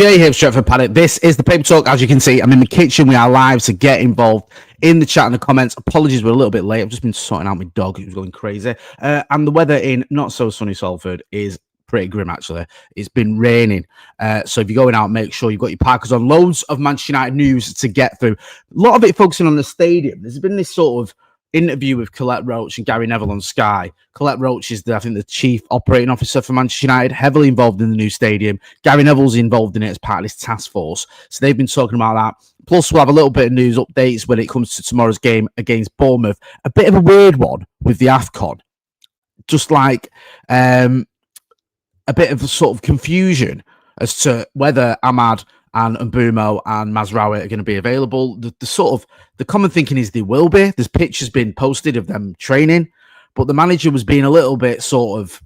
Jay here, Trafford Paddock. This is the Paper Talk. As you can see, I'm in the kitchen. We are live, so get involved in the chat and the comments. Apologies, we're a little bit late. I've just been sorting out my dog, who's going crazy. And the weather in not so sunny Salford is pretty grim, actually. It's been raining. So if you're going out, make sure you've got your parkers on. Loads of Manchester United news to get through. A lot of it focusing on the stadium. There's been this sort of interview with Collette, Roche and Gary Neville on Sky. Collette Roche is, I think, the chief operating officer for Manchester United, heavily involved in the new stadium. Gary Neville's involved in it as part of this task force. So they've been talking about that. Plus, we'll have a little bit of news updates when it comes to tomorrow's game against Bournemouth. A bit of a weird one with the AFCON. Just like a bit of sort of confusion as to whether Ahmad and Mbumo and Mazraoui are going to be available. The common thinking is they will be. There's pictures been posted of them training, but the manager was being a little bit sort of,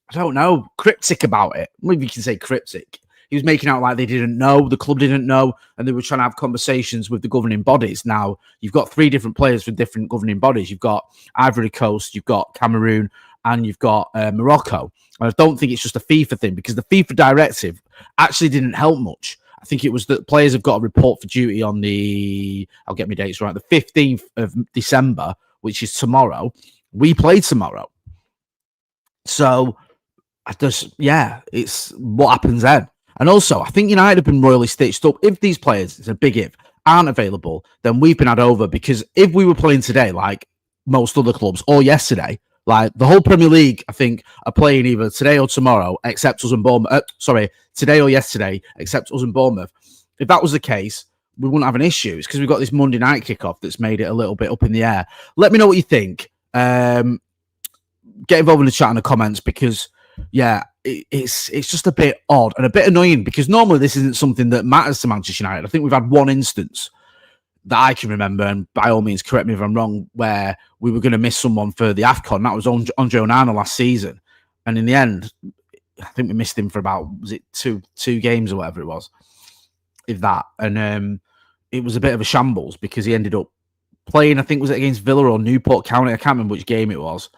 I don't know, cryptic about it. Maybe you can say cryptic. He was making out like they didn't know, the club didn't know, and they were trying to have conversations with the governing bodies. Now, you've got three different players from different governing bodies. You've got Ivory Coast, you've got Cameroon, and you've got Morocco. And I don't think it's just a FIFA thing, because the FIFA directive actually didn't help much. I think it was that players have got a report for duty on I'll get my dates right, the 15th of December, which is tomorrow. We play tomorrow. So, it's what happens then. And also, I think United have been royally stitched up. If these players, it's a big if, aren't available, then we've been had over, because if we were playing today, like most other clubs, or yesterday, like the whole Premier League, I think, are playing either today or tomorrow, except us and Bournemouth. Today or yesterday, except us and Bournemouth. If that was the case, we wouldn't have an issue. It's because we've got this Monday night kickoff that's made it a little bit up in the air. Let me know what you think. Get involved in the chat and the comments, because, it's just a bit odd and a bit annoying, because normally this isn't something that matters to Manchester United. I think we've had one instance that I can remember, and by all means, correct me if I'm wrong, where we were going to miss someone for the AFCON. That was Andre Onana last season. And in the end, I think we missed him for about, was it two games or whatever it was, if that. And it was a bit of a shambles, because he ended up playing, I think, was it against Villa or Newport County? I can't remember which game it was.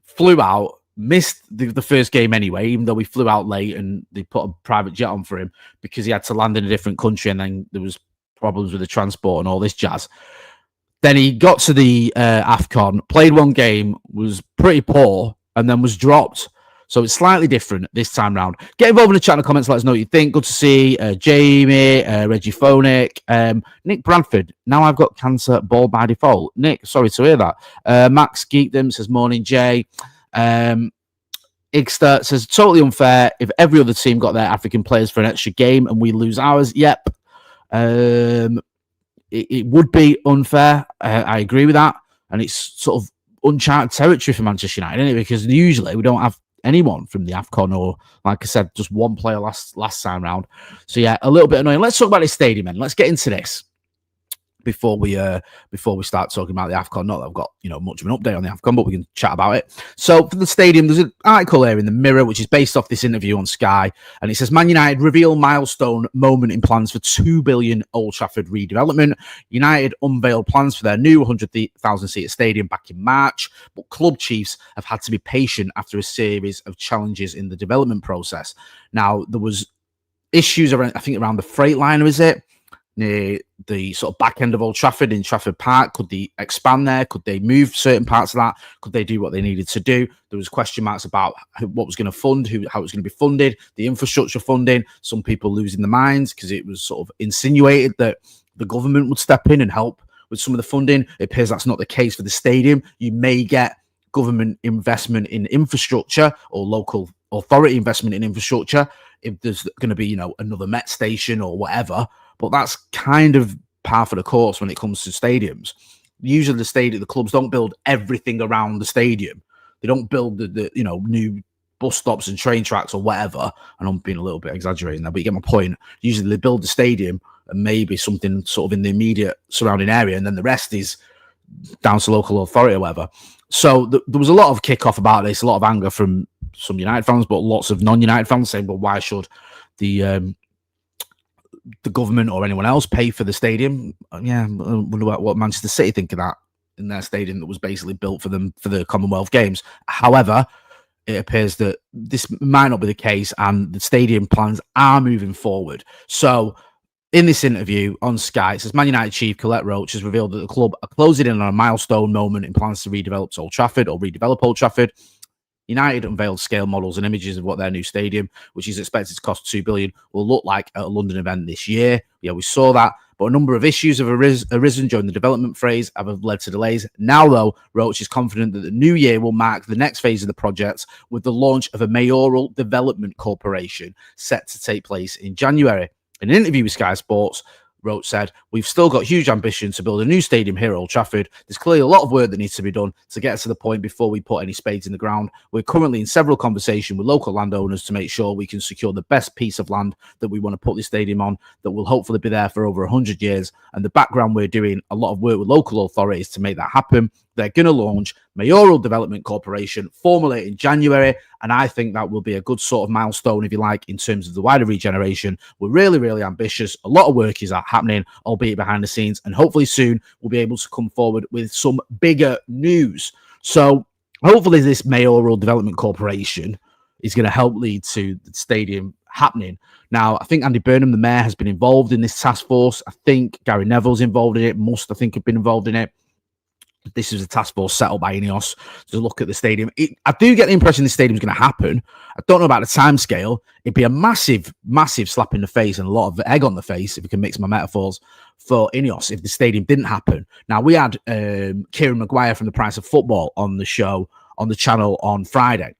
Flew out, missed the first game anyway, even though we flew out late and they put a private jet on for him because he had to land in a different country, and then there was problems with the transport and all this jazz. Then he got to the AFCON, played one game, was pretty poor, and then was dropped. So it's slightly different this time round. Get involved in the chat in the comments. Let us know what you think. Good to see Jamie, Regiphonic, Nick Bradford. Now I've got cancer, ball by default. Nick, sorry to hear that. Max Geekdom says, morning, Jay. Igster says, totally unfair. If every other team got their African players for an extra game and we lose ours, yep. It would be unfair. I agree with that. And it's sort of uncharted territory for Manchester United, isn't it? Because usually we don't have anyone from the AFCON, or, like I said, just one player last time round. So yeah, a little bit annoying. Let's talk about this stadium then. Let's get into this before we start talking about the AFCON. Not that I've got much of an update on the AFCON, but we can chat about it. So for the stadium, there's an article here in the Mirror which is based off this interview on Sky, and it says Man United reveal milestone moment in plans for $2 billion Old Trafford redevelopment. United unveiled plans for their new 100,000 seat stadium back in March, but club chiefs have had to be patient after a series of challenges in the development process. Now there was issues around, I think, around the Freightliner, is it? Near the sort of back end of Old Trafford in Trafford Park. Could they expand there? Could they move certain parts of that? Could they do what they needed to do? There was question marks about what was going to fund, how it was going to be funded, the infrastructure funding. Some people losing their minds because it was sort of insinuated that the government would step in and help with some of the funding. It appears that's not the case for the stadium. You may get government investment in infrastructure or local authority investment in infrastructure if there's going to be, another Met station or whatever. But that's kind of par for the course when it comes to stadiums. Usually the clubs don't build everything around the stadium. They don't build the new bus stops and train tracks or whatever. And I'm being a little bit exaggerating there, but you get my point. Usually they build the stadium and maybe something sort of in the immediate surrounding area, and then the rest is down to local authority or whatever. So there was a lot of kickoff about this, a lot of anger from some United fans, but lots of non-United fans saying, well, why should the government or anyone else pay for the stadium? Yeah, I wonder what Manchester City think of that in their stadium that was basically built for them for the Commonwealth Games. However, it appears that this might not be the case, and the stadium plans are moving forward. So, in this interview on Sky, it says Man United chief Collette Roche has revealed that the club are closing in on a milestone moment in plans to redevelop Old Trafford or redevelop Old Trafford. United unveiled scale models and images of what their new stadium, which is expected to cost $2 billion, will look like at a London event this year. Yeah, we saw that. But a number of issues have arisen during the development phase have led to delays. Now, though, Roche is confident that the new year will mark the next phase of the project with the launch of a mayoral development corporation set to take place in January. In an interview with Sky Sports, Roche said, "We've still got huge ambition to build a new stadium here at Old Trafford. There's clearly a lot of work that needs to be done to get us to the point before we put any spades in the ground. We're currently in several conversations with local landowners to make sure we can secure the best piece of land that we want to put this stadium on that will hopefully be there for over 100 years. And the background, we're doing a lot of work with local authorities to make that happen. They're going to launch Mayoral Development Corporation formally in January, and I think that will be a good sort of milestone, if you like, in terms of the wider regeneration. We're really, really ambitious. A lot of work is happening, albeit behind the scenes, and hopefully soon we'll be able to come forward with some bigger news." So hopefully this Mayoral Development Corporation is going to help lead to the stadium happening. Now, I think Andy Burnham, the mayor, has been involved in this task force. I think Gary Neville's involved in it. I think, have been involved in it. This is a task force set up by INEOS to look at the stadium. I do get the impression this stadium is going to happen. I don't know about the time scale. It'd be a massive, massive slap in the face and a lot of egg on the face, if we can mix my metaphors, for INEOS if the stadium didn't happen. Now, we had Kieran Maguire from The Price of Football on the show, on the channel on Friday.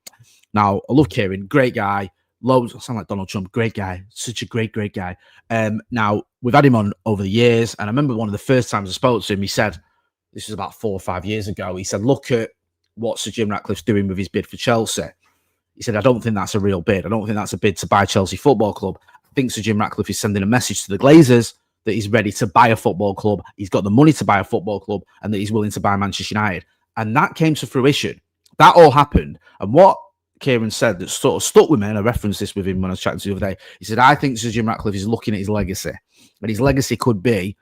Now, I love Kieran, great guy. Loads, I sound like Donald Trump, great guy, such a great guy. Now, we've had him on over the years, and I remember one of the first times I spoke to him, he said, this was about 4 or 5 years ago. He said, "Look at what Sir Jim Ratcliffe's doing with his bid for Chelsea." He said, "I don't think that's a real bid. I don't think that's a bid to buy Chelsea Football Club. I think Sir Jim Ratcliffe is sending a message to the Glazers that he's ready to buy a football club. He's got the money to buy a football club, and that he's willing to buy Manchester United." And that came to fruition. That all happened. And what Kieran said that sort of stuck with me, and I referenced this with him when I was chatting to him the other day, he said, "I think Sir Jim Ratcliffe is looking at his legacy. And his legacy could be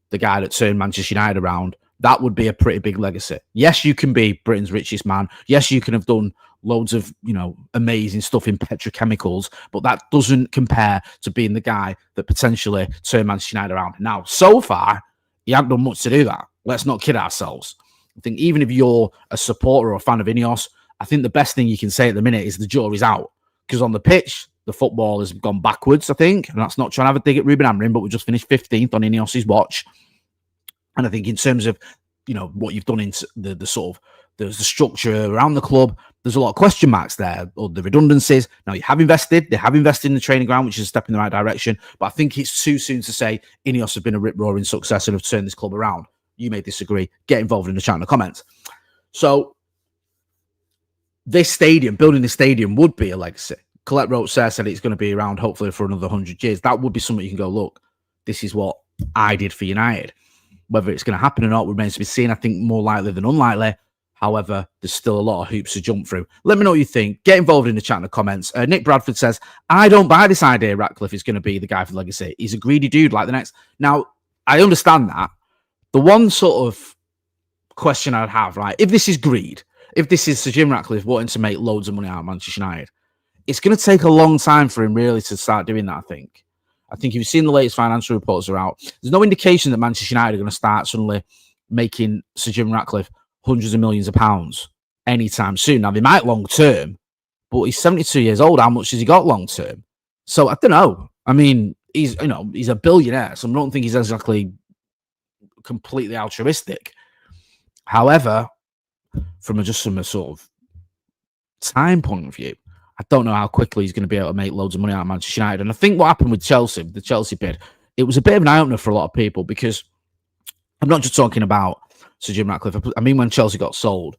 the guy that turned Manchester United around. That would be a pretty big legacy. Yes, you can be Britain's richest man. Yes, you can have done loads of, amazing stuff in petrochemicals, but that doesn't compare to being the guy that potentially turned Manchester United around." Now, so far, he hasn't done much to do that. Let's not kid ourselves. I think even if you're a supporter or a fan of INEOS, I think the best thing you can say at the minute is the jury's out. Because on the pitch, the football has gone backwards, I think. And that's not trying to have a dig at Ruben Amorim, but we just finished 15th on INEOS's watch. And I think in terms of, what you've done in the sort of the structure around the club, there's a lot of question marks there, or the redundancies. Now, they have invested in the training ground, which is a step in the right direction. But I think it's too soon to say INEOS have been a rip-roaring success and have turned this club around. You may disagree. Get involved in the chat in the comments. So, building this stadium would be a legacy. Collette Roche said it's going to be around hopefully for another 100 years. That would be something you can go, look, this is what I did for United. Whether it's going to happen or not remains to be seen. I think more likely than unlikely. However, there's still a lot of hoops to jump through. Let me know what you think. Get involved in the chat in the comments. Nick Bradford says, "I don't buy this idea Ratcliffe is going to be the guy for legacy. He's a greedy dude like the next." Now, I understand that. The one sort of question I'd have, right, if this is greed, if this is Sir Jim Ratcliffe wanting to make loads of money out of Manchester United, it's going to take a long time for him really to start doing that, I think. I think if you've seen the latest financial reports are out, there's no indication that Manchester United are going to start suddenly making Sir Jim Ratcliffe hundreds of millions of pounds anytime soon. Now, they might long term, but he's 72 years old. How much has he got long term? So I don't know. I mean, he's a billionaire, so I don't think he's exactly completely altruistic. However, from a sort of time point of view, I don't know how quickly he's going to be able to make loads of money out of Manchester United. And I think what happened with Chelsea, the Chelsea bid, it was a bit of an eye-opener for a lot of people, because I'm not just talking about Sir Jim Ratcliffe. I mean, when Chelsea got sold,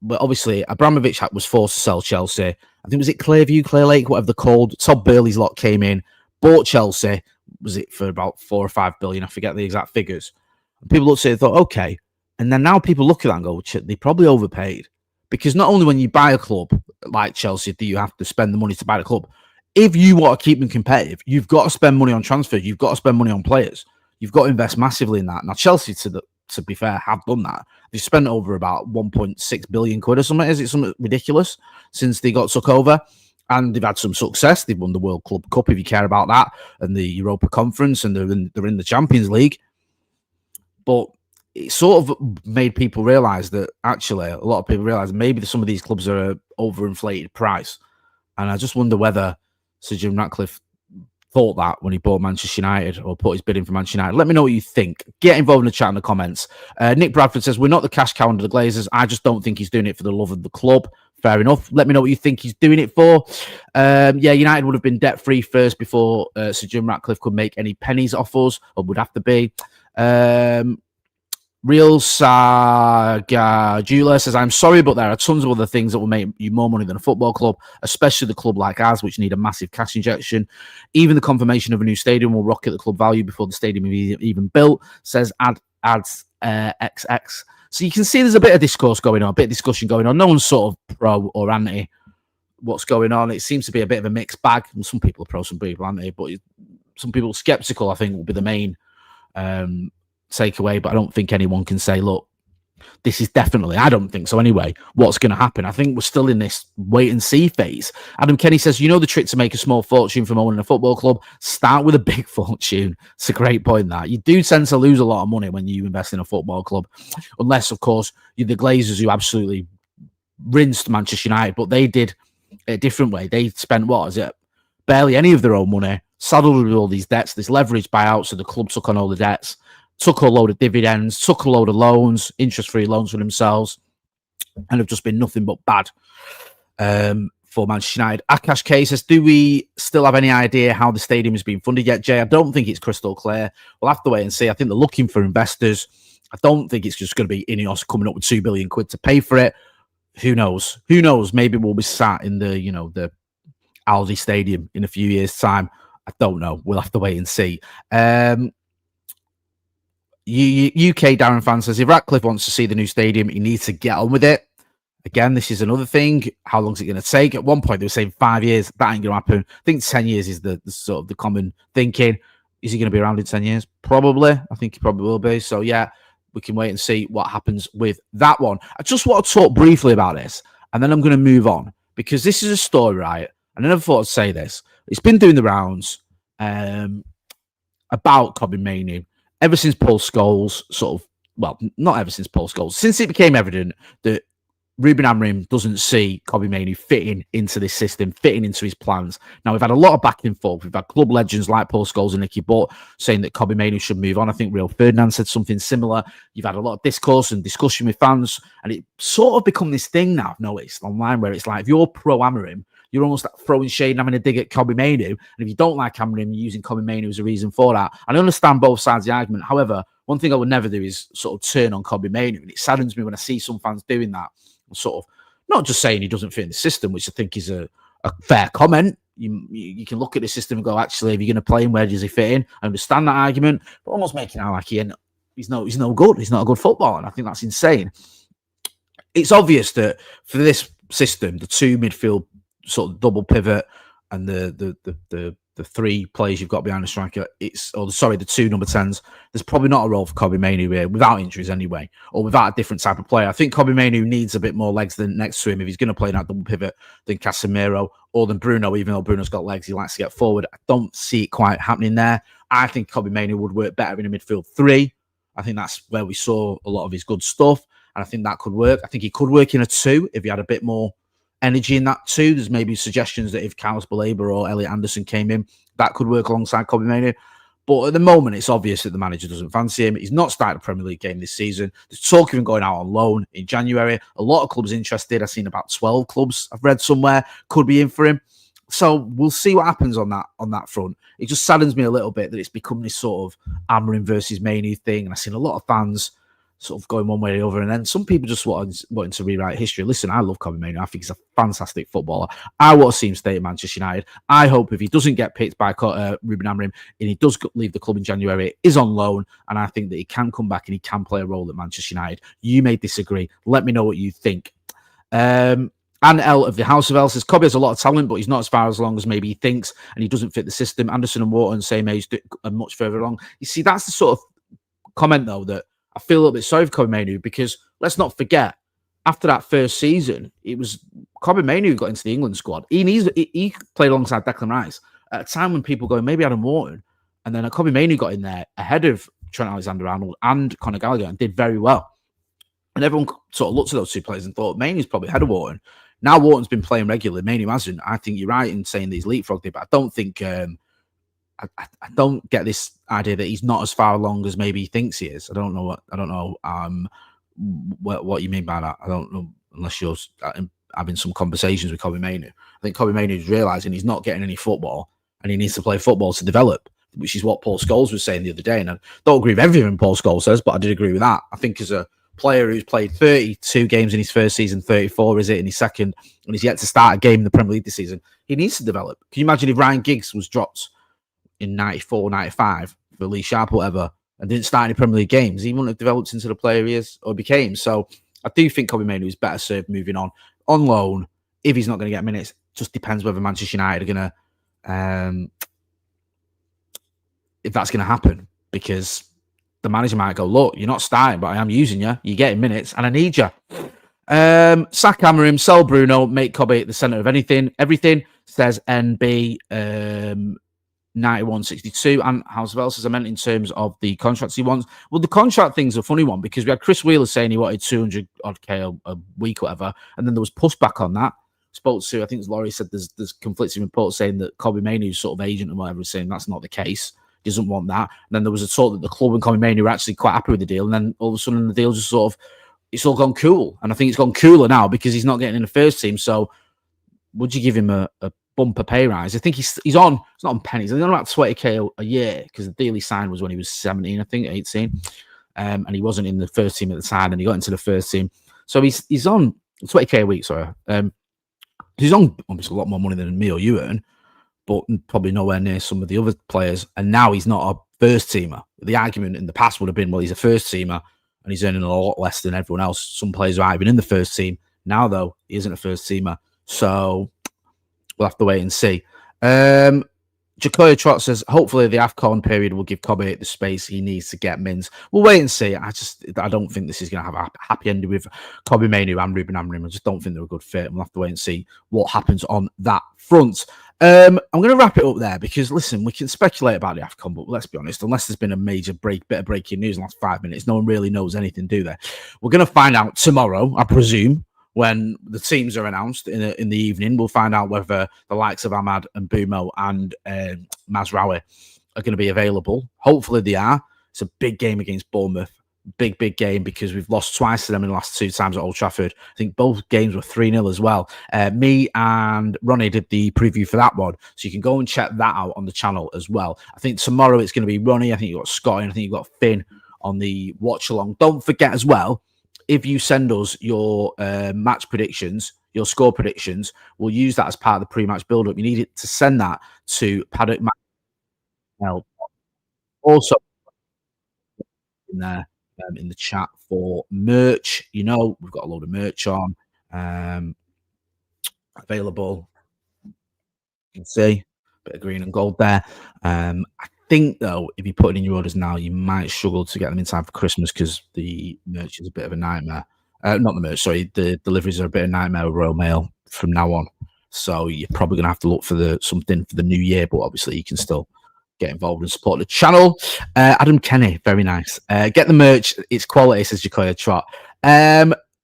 but obviously Abramovich was forced to sell Chelsea. I think, was it Clearview, Clear Lake, whatever they're called? Todd Burley's lot came in, bought Chelsea, was it for about 4 or 5 billion? I forget the exact figures. And people looked at it and thought, okay. And then now people look at that and go, they probably overpaid. Because not only when you buy a club like Chelsea do you have to spend the money to buy the club, if you want to keep them competitive, you've got to spend money on transfers. You've got to spend money on players. You've got to invest massively in that. Now, Chelsea, to to be fair, have done that. They've spent over about 1.6 billion quid or something. Is it something ridiculous since they got took over? And they've had some success. They've won the World Club Cup, if you care about that, and the Europa Conference, and they're in the Champions League. But it sort of made people realise that actually, a lot of people realise maybe some of these clubs are an overinflated price. And I just wonder whether Sir Jim Ratcliffe thought that when he bought Manchester United or put his bid in for Manchester United. Let me know what you think. Get involved in the chat in the comments. Nick Bradford says, we're not the cash cow under the Glazers. I just don't think he's doing it for the love of the club. Fair enough. Let me know what you think he's doing it for. Yeah, United would have been debt-free first before Sir Jim Ratcliffe could make any pennies off us, or would have to be. Real Saga Jeweler says, I'm sorry, but there are tons of other things that will make you more money than a football club, especially the club like ours, which need a massive cash injection. Even the confirmation of a new stadium will rocket the club value before the stadium is even built, says adds XX. So you can see there's a bit of discourse going on, a bit of discussion going on. No one's sort of pro or anti what's going on. It seems to be a bit of a mixed bag. Some people are pro, some people are anti, but some people skeptical, I think, will be the main takeaway. But I don't think anyone can say, look, this is definitely, I don't think so anyway, what's going to happen. I think we're still in this wait and see phase. Adam Kenny says, you know the trick to make a small fortune from owning a football club? Start with a big fortune. It's a great point, that. You do tend to lose a lot of money when you invest in a football club, unless, of course, you're the Glazers who absolutely rinsed Manchester United, but they did it a different way. They spent, what is it, barely any of their own money, saddled with all these debts, this leverage buyout, so the club took on all the debts, took a load of dividends, took a load of loans, interest-free loans for themselves, and have just been nothing but bad for Manchester United. Akash K says, do we still have any idea how the stadium is being funded yet, Jay? I don't think it's crystal clear. We'll have to wait and see. I think they're looking for investors. I don't think it's just going to be INEOS coming up with 2 billion quid to pay for it. Who knows? Who knows? Maybe we'll be sat in the, the Aldi Stadium in a few years' time. I don't know. We'll have to wait and see. UK Darren fan says, if Ratcliffe wants to see the new stadium, he needs to get on with it. Again, this is another thing. How long is it going to take? At one point, they were saying 5 years. That ain't going to happen. I think 10 years is the sort of the common thinking. Is he going to be around in 10 years? Probably. I think he probably will be. So, yeah, we can wait and see what happens with that one. I just want to talk briefly about this, and then I'm going to move on, because this is a story, right? And I never thought I'd say this. It's been doing the rounds about Kobbie Mainoo ever since Paul Scholes not ever since Paul Scholes, since it became evident that Ruben Amorim doesn't see Kobbie Mainoo fitting into this system, fitting into his plans. Now, we've had a lot of back and forth. We've had club legends like Paul Scholes and Nicky Butt saying that Kobbie Mainoo should move on. I think Rio Ferdinand said something similar. You've had a lot of discourse and discussion with fans, and it sort of become this thing now, I've noticed online, where it's like, if you're pro Amorim, you're almost throwing shade and having a dig at Kobbie Mainoo. And if you don't like Amorim, you're using Kobbie Mainoo as a reason for that. And I understand both sides of the argument. However, one thing I would never do is sort of turn on Kobbie Mainoo. And it saddens me when I see some fans doing that. Sort of not just saying he doesn't fit in the system, which I think is a fair comment. You can look at the system and go, actually, if you're going to play him, where does he fit in? I understand that argument, but almost making out like he's no good. He's not a good footballer. And I think that's insane. It's obvious that for this system, the two midfield sort of double pivot and the three players you've got behind the striker, the two number 10s, there's probably not a role for Kobbie Mainoo here, without injuries anyway, or without a different type of player. I think Kobbie Mainoo needs a bit more legs than next to him if he's going to play that double pivot than Casemiro or than Bruno. Even though Bruno's got legs, he likes to get forward. I don't see it quite happening there. I think Kobbie Mainoo would work better in a midfield 3. I think that's where we saw a lot of his good stuff, and I think that could work. I think he could work in a 2 if he had a bit more energy in that 2. There's maybe suggestions that if Carlos Baleba or Elliot Anderson came in, that could work alongside Kobbie Mainoo. But at the moment, it's obvious that the manager doesn't fancy him. He's not started a Premier League game this season. There's talk of him going out on loan in January. A lot of clubs interested. I've seen about 12 clubs I've read somewhere could be in for him. So we'll see what happens on that front. It just saddens me a little bit that it's become this sort of Amorim versus Mainoo thing. And I've seen a lot of fans sort of going one way or the other, and then some people just wanting to rewrite history. Listen, I love Kobbie Mainoo. I think he's a fantastic footballer. I want to see him stay at Manchester United. I hope if he doesn't get picked by Ruben Amorim and he does leave the club in January, is on loan, and I think that he can come back and he can play a role at Manchester United. You may disagree. Let me know what you think. Anne L of the House of L says, Kobbie has a lot of talent, but he's not as far as long as maybe he thinks, and he doesn't fit the system. Anderson and Wharton, same age, are much further along. You see, that's the sort of comment, though, that I feel a little bit sorry for Kobbie Mainoo because let's not forget, after that first season, it was Kobbie Mainoo who got into the England squad. He played alongside Declan Rice at a time when people going, maybe Adam Wharton. And then Kobbie Mainoo got in there ahead of Trent Alexander-Arnold and Conor Gallagher and did very well. And everyone sort of looked at those two players and thought, Mainoo's probably ahead of Wharton. Now Wharton's been playing regularly. Mainoo hasn't. I think you're right in saying these leapfrogged, but I don't think... I don't get this idea that he's not as far along as maybe he thinks he is. I don't know what you mean by that. I don't know unless you're having some conversations with Kobbie Mainoo. I think Kobbie Mainoo is realizing he's not getting any football and he needs to play football to develop, which is what Paul Scholes was saying the other day. And I don't agree with everything Paul Scholes says, but I did agree with that. I think as a player who's played 32 games in his first season, 34 is it in his second, and he's yet to start a game in the Premier League this season, he needs to develop. Can you imagine if Ryan Giggs was dropped in 94, 95 for Lee Sharp or whatever, and didn't start any Premier League games? He wouldn't have developed into the player he is or became. So I do think Kobbie Mainoo is better served moving on loan. If he's not going to get minutes, just depends whether Manchester United are going to, if that's going to happen, because the manager might go, look, you're not starting, but I am using you. You're getting minutes, and I need you. Sack Amorim, sell Bruno, make Kobbie at the centre of everything, says NB. 9162 and House of says I meant in terms of the contracts he wants. Well, the contract thing's a funny one because we had Chris Wheeler saying he wanted 200 odd K a week or whatever, and then there was pushback on that. Spoke to, I think it's Laurie said there's conflicting reports saying that Kobbie Mainoo's sort of agent and whatever is saying that's not the case. He doesn't want that. And then there was a talk that the club and Kobbie Mainoo were actually quite happy with the deal, and then all of a sudden the deal just sort of, it's all gone cool. And I think it's gone cooler now because he's not getting in the first team. So would you give him a bumper pay rise? I think he's not on pennies. He's on about 20K a year because the deal he signed was when he was 17, I think, 18. And he wasn't in the first team at the time, and he got into the first team. So he's on 20K a week, sorry. He's on obviously a lot more money than me or you earn, but probably nowhere near some of the other players. And now he's not a first teamer. The argument in the past would have been, well, he's a first teamer and he's earning a lot less than everyone else. Some players are even in the first team. Now, though, he isn't a first teamer. So we'll have to wait and see. Jacoya Trot says, hopefully the AFCON period will give Kobbie the space he needs to get mins. We'll wait and see. I don't think this is going to have a happy ending with Kobbie Mainoo and Ruben Amorim. I just don't think they're a good fit. We'll have to wait and see what happens on that front. I'm going to wrap it up there because, listen, we can speculate about the AFCON, but let's be honest, unless there's been a major bit of breaking news in the last 5 minutes, no one really knows anything, do they? We're going to find out tomorrow, I presume, when the teams are announced in the evening. We'll find out whether the likes of Ahmad and Bumo and Mazraoui are going to be available. Hopefully they are. It's a big game against Bournemouth. Big game because we've lost twice to them in the last 2 times at Old Trafford. I think both games were 3-0 as well. Me and Ronnie did the preview for that one, so you can go and check that out on the channel as well. I think tomorrow it's going to be Ronnie. I think you've got Scott, and I think you've got Finn on the watch along. Don't forget as well, if you send us your match predictions, your score predictions, we'll use that as part of the pre-match build-up. You need it to send that to Paddock Mail. Also in there in the chat for merch. You know, we've got a load of merch on available. You can see a bit of green and gold there. I think, though, if you put it in your orders now, you might struggle to get them in time for Christmas because the merch is a bit of a nightmare. Not the merch, sorry. The deliveries are a bit of a nightmare with Royal Mail from now on. So you're probably going to have to look for something for the new year, but obviously you can still get involved and support the channel. Adam Kenny, very nice. Get the merch. It's quality, says Jacoya Trot.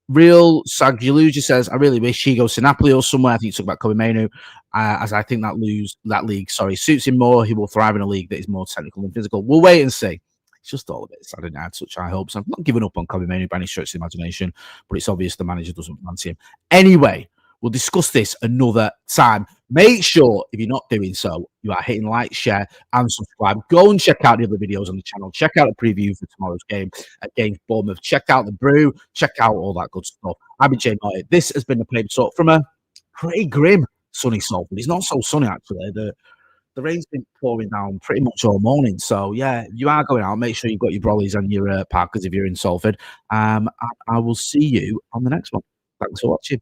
Real Sagjaluja says, I really wish he goes to Napoli or somewhere. I think you talk about Kobbie Mainoo, as I think that league suits him more. He will thrive in a league that is more technical than physical. We'll wait and see. It's just all a bit sad. I didn't have such high hopes. I'm not giving up on Kobbie Mainoo by any stretch of the imagination, but it's obvious the manager doesn't fancy him. Anyway, we'll discuss this another time. Make sure, if you're not doing so, you are hitting like, share, and subscribe. Go and check out the other videos on the channel. Check out the preview for tomorrow's game against Bournemouth. Check out the brew. Check out all that good stuff. I've been Jay Motty. This has been the Paper Talk from a pretty grim sunny Salford. It's not so sunny, actually. The rain's been pouring down pretty much all morning. So, yeah, you are going out. Make sure you've got your brollies and your parkers if you're in Salford. I will see you on the next one. Thanks for watching.